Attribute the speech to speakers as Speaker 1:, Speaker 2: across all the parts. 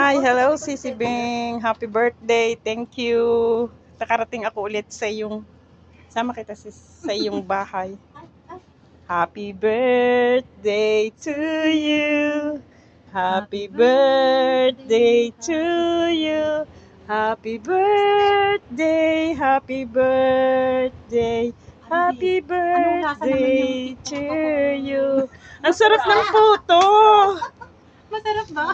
Speaker 1: Hi, hello Sisi Bing. Happy birthday. Thank you. Nakarating ako ulit sa iyong, sama kita sa iyong bahay. Happy birthday to you. Happy birthday to you. Happy birthday, happy birthday. Happy birthday to you. Ang sarap ng puto.
Speaker 2: Masarap ba?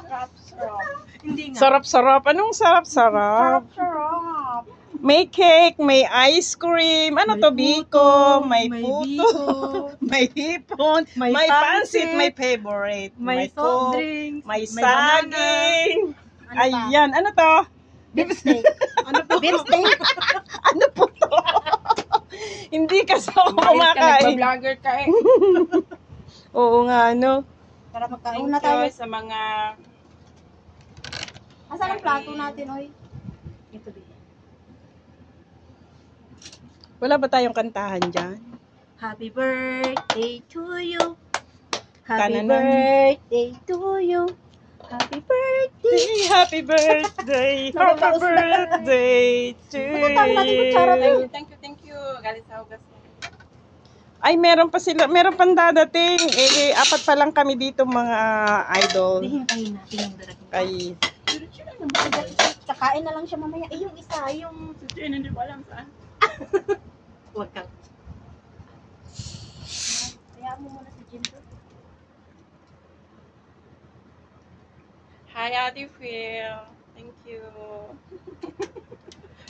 Speaker 2: Hindi nga.
Speaker 1: Sarap-sarap. Anong sarap-sarap?
Speaker 2: Sarap.
Speaker 1: May cake, may ice cream. Ano to, biko? May puto. May hipon. May pansit. May favorite.
Speaker 2: May soft drinks.
Speaker 1: May saging. Ayan. Ano to?
Speaker 2: Beef steak. Ano po? Beef steak.
Speaker 1: Ano po to? Hindi kasi ako kumakain.
Speaker 2: Nagpa-vlogger ka eh.
Speaker 1: Oo nga, ano?
Speaker 2: Para magkain na tayo.
Speaker 1: Sa mga...
Speaker 2: Asan ang plato natin, oy? Ito din.
Speaker 1: Wala ba tayong kantahan dyan?
Speaker 2: Happy birthday to you. Happy
Speaker 1: Kananan.
Speaker 2: birthday to you. Happy birthday.
Speaker 1: Happy birthday. Happy birthday to you.
Speaker 2: Thank you. Galit sa hugas.
Speaker 1: Ay, meron pa sila. Meron pang dadating. Apat pa lang kami dito mga idol.
Speaker 2: Hintayin natin yung darating.
Speaker 1: Kay...
Speaker 2: Kakain na lang siya mamaya. Eh, yung isa, yung...
Speaker 1: hindi ko alam saan.
Speaker 2: Huwag ka. Kaya mo muna si Jim.
Speaker 1: Hi, Ate Phil. Thank you.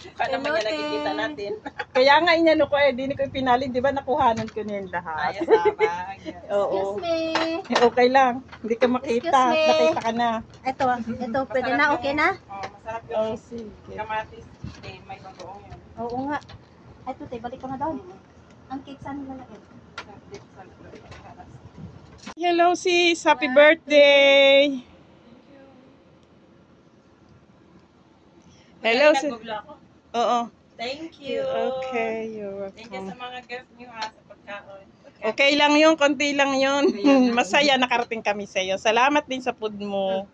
Speaker 1: Mukha naman yan nakikita natin. Kaya nga inano ko di ko ipinalin. Di ba nakuhanan ko niyan lahat?
Speaker 2: Ay, sabag.
Speaker 1: Oo.
Speaker 2: Excuse me.
Speaker 1: Okay lang. Hindi ka makita.
Speaker 2: Excuse me.
Speaker 1: Nakita ka na.
Speaker 2: Ito, pwede na, okay na?
Speaker 1: Masarap yung kamatis. May bagoong yan.
Speaker 2: Oo nga. Ito, balik ko na daw. Ang cake saan nilalagay?
Speaker 1: Hello sis. Happy birthday. Hello sis. Oo.
Speaker 2: Thank you.
Speaker 1: Okay, you're welcome.
Speaker 2: Thank you sa mga guests niyo sa pagkaon.
Speaker 1: Okay lang yun, konti lang yun. Masaya nakarating kami sa iyo. Salamat din sa food mo.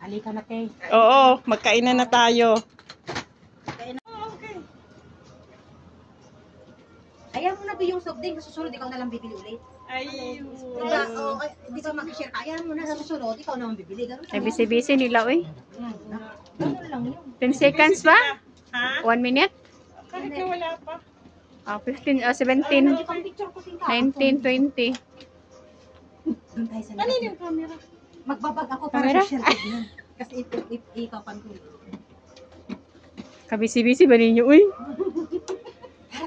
Speaker 2: Halika na, Kay.
Speaker 1: Oo, magkainan na tayo.
Speaker 2: Okay. Ayaw mo na ba yung soft drink? Susunod, ikaw na lang bibili ulit.
Speaker 1: Ayun.
Speaker 2: Diba? Di ba mag-share ka? Ayaw mo na sa susunod, ikaw na lang bibili.
Speaker 3: Ay, busy-busy nila, uy.
Speaker 2: Ganun lang yun.
Speaker 3: 10 seconds ba?
Speaker 1: Ha?
Speaker 3: 1 minute?
Speaker 1: Kahit na wala pa.
Speaker 3: 15, 17, 19, 20.
Speaker 2: Doon tayo sa
Speaker 1: Ano yung camera?
Speaker 2: Magbabag ako para
Speaker 3: Camera?
Speaker 2: sa share ko. Kasi ikaw pan ko.
Speaker 3: Kabisi-busy ba ninyo, uy?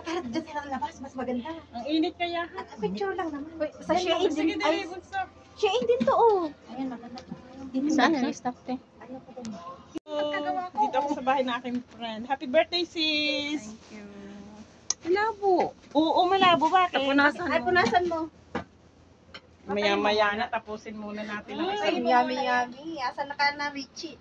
Speaker 2: Tara, dyan sa labas, mas maganda.
Speaker 1: Ang init kaya.
Speaker 2: At picture lang naman. Sa
Speaker 1: Sige,
Speaker 2: Shein din.
Speaker 1: dali, bunso.
Speaker 2: Shein din to, oh. Ayan, maganda.
Speaker 3: Saan na stop te?
Speaker 2: Ayaw ko din.
Speaker 1: Dito ako sa bahay ng aking friend. Happy birthday, sis!
Speaker 3: Thank you.
Speaker 1: Malabo. Oo, malabo. Bakit?
Speaker 2: Ay, punasan mo.
Speaker 1: Maya-maya na, tapusin muna natin ang
Speaker 2: Ay,
Speaker 1: isang
Speaker 2: yummy. Asan na ka na, Richie?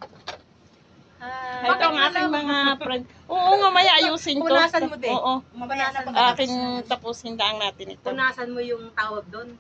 Speaker 1: Ito ang aking mga friend. Oo nga, maya ayusin ko.
Speaker 2: Punasan mo din.
Speaker 1: Oo.
Speaker 2: Punasan mo.
Speaker 1: Aking tapusin lang natin ito.
Speaker 2: Punasan mo yung tawag doon.